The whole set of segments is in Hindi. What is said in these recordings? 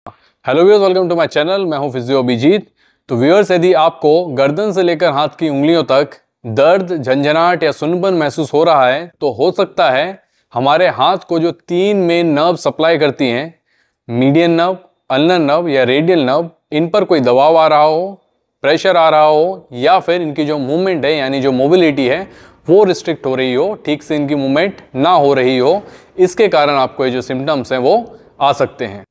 Hello viewers, welcome to my channel. मैं हूं फिजियो अभिजीत। तो व्यूअर्स, यदि आपको गर्दन से लेकर हाथ की उंगलियों तक दर्द, झंझनाहट या सुन्नपन महसूस हो रहा है तो हो सकता है हमारे हाथ को जो तीन मेन नर्व सप्लाई करती हैं, मीडियन नर्व, अल्नर नर्व या रेडियल नर्व, इन पर कोई दबाव आ रहा हो, प्रेशर आ रहा हो, या फिर इनकी जो मूवमेंट है यानी जो मोबिलिटी है वो रिस्ट्रिक्ट हो रही हो, ठीक से इनकी मूवमेंट ना हो रही हो। इसके कारण आपको ये जो सिम्टम्स हैं वो आ सकते हैं।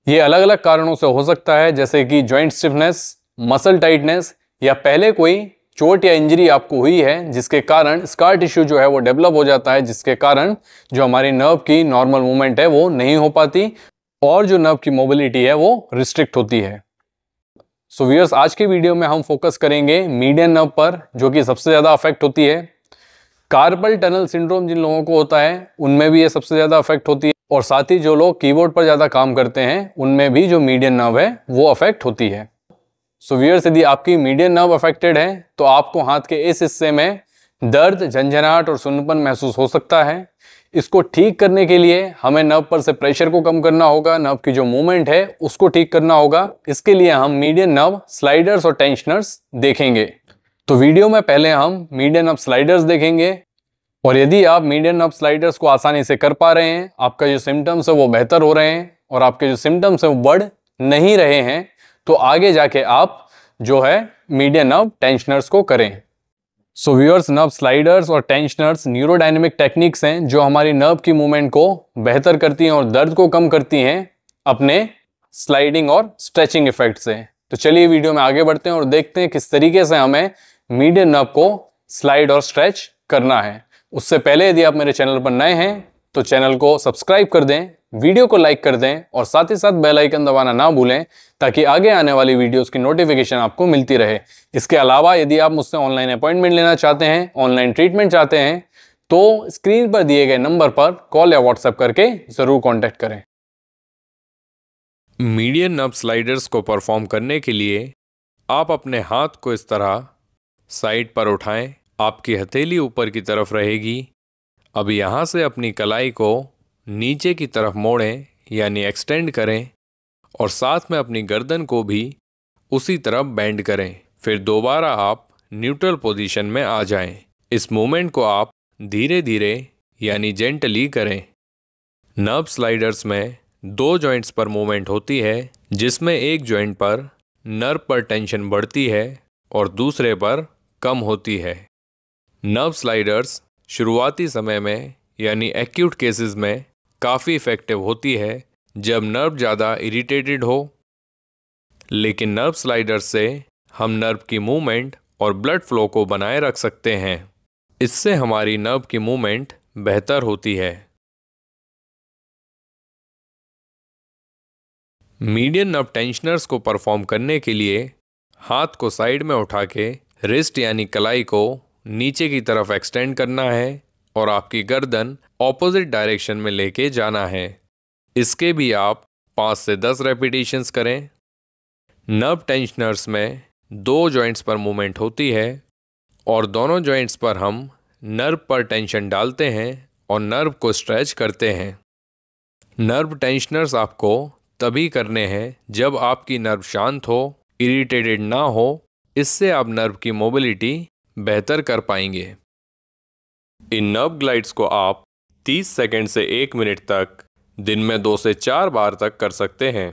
ये अलग अलग कारणों से हो सकता है, जैसे कि जॉइंट स्टिफनेस, मसल टाइटनेस, या पहले कोई चोट या इंजरी आपको हुई है जिसके कारण स्कार टिश्यू जो है वो डेवलप हो जाता है, जिसके कारण जो हमारी नर्व की नॉर्मल मूवमेंट है वो नहीं हो पाती और जो नर्व की मोबिलिटी है वो रिस्ट्रिक्ट होती है। सो व्यूअर्स, आज के वीडियो में हम फोकस करेंगे मीडियन नर्व पर, जो कि सबसे ज़्यादा अफेक्ट होती है। कार्पल टनल सिंड्रोम जिन लोगों को होता है उनमें भी ये सबसे ज़्यादा अफेक्ट होती है, और साथ ही जो लोग कीबोर्ड पर ज़्यादा काम करते हैं उनमें भी जो मीडियन नर्व है वो अफेक्ट होती है। सो व्यूअर्स, यदि आपकी मीडियन नर्व अफेक्टेड है तो आपको हाथ के इस हिस्से में दर्द, झंझनाहट और सुन्नपन महसूस हो सकता है। इसको ठीक करने के लिए हमें नर्व पर से प्रेशर को कम करना होगा, नर्व की जो मूवमेंट है उसको ठीक करना होगा। इसके लिए हम मीडियन नर्व स्लाइडर्स और टेंशनर्स देखेंगे। तो वीडियो में पहले हम मीडियन नर्व स्लाइडर्स देखेंगे, और यदि आप मीडियन नर्व स्लाइडर्स को आसानी से कर पा रहे हैं, आपका जो सिम्टम्स है वो बेहतर हो रहे हैं और आपके जो सिम्टम्स है वो बढ़ नहीं रहे हैं, तो आगे जाके आप जो है मीडियन नर्व टेंशनर्स को करें। सो व्यूअर्स, नर्व स्लाइडर्स और टेंशनर्स न्यूरोडायनेमिक टेक्निक्स हैं जो हमारी नर्व की मूवमेंट को बेहतर करती हैं और दर्द को कम करती हैं अपने स्लाइडिंग और स्ट्रेचिंग इफेक्ट से। तो चलिए वीडियो में आगे बढ़ते हैं और देखते हैं किस तरीके से हमें मीडियन नर्व को स्लाइड और स्ट्रेच करना है। उससे पहले यदि आप मेरे चैनल पर नए हैं तो चैनल को सब्सक्राइब कर दें, वीडियो को लाइक कर दें और साथ ही साथ बेल आइकन दबाना ना भूलें, ताकि आगे आने वाली वीडियोस की नोटिफिकेशन आपको मिलती रहे। इसके अलावा यदि आप मुझसे ऑनलाइन अपॉइंटमेंट लेना चाहते हैं, ऑनलाइन ट्रीटमेंट चाहते हैं, तो स्क्रीन पर दिए गए नंबर पर कॉल या व्हाट्सएप करके जरूर कॉन्टैक्ट करें। मीडियन नर्व स्लाइडर्स को परफॉर्म करने के लिए आप अपने हाथ को इस तरह साइड पर उठाएं। आपकी हथेली ऊपर की तरफ रहेगी। अब यहाँ से अपनी कलाई को नीचे की तरफ मोड़ें यानी एक्सटेंड करें, और साथ में अपनी गर्दन को भी उसी तरफ बेंड करें। फिर दोबारा आप न्यूट्रल पोजीशन में आ जाएं। इस मूवमेंट को आप धीरे धीरे यानी जेंटली करें। नर्व स्लाइडर्स में दो जॉइंट्स पर मूवमेंट होती है, जिसमें एक जॉइंट पर नर्व पर टेंशन बढ़ती है और दूसरे पर कम होती है। नर्व स्लाइडर्स शुरुआती समय में यानी एक्यूट केसेस में काफ़ी इफ़ेक्टिव होती है जब नर्व ज़्यादा इरिटेटेड हो, लेकिन नर्व स्लाइडर्स से हम नर्व की मूवमेंट और ब्लड फ्लो को बनाए रख सकते हैं। इससे हमारी नर्व की मूवमेंट बेहतर होती है। मीडियन नर्व टेंशनर्स को परफॉर्म करने के लिए हाथ को साइड में उठा के रिस्ट यानी कलाई को नीचे की तरफ एक्सटेंड करना है और आपकी गर्दन ऑपोजिट डायरेक्शन में लेके जाना है। इसके भी आप 5 से 10 रेपिटेशंस करें। नर्व टेंशनर्स में दो जॉइंट्स पर मूवमेंट होती है और दोनों जॉइंट्स पर हम नर्व पर टेंशन डालते हैं और नर्व को स्ट्रेच करते हैं। नर्व टेंशनर्स आपको तभी करने हैं जब आपकी नर्व शांत हो, इरिटेटेड ना हो। इससे आप नर्व की मोबिलिटी बेहतर कर पाएंगे। इन नर्व ग्लाइड्स को आप 30 सेकंड से 1 मिनट तक दिन में 2 से 4 बार तक कर सकते हैं।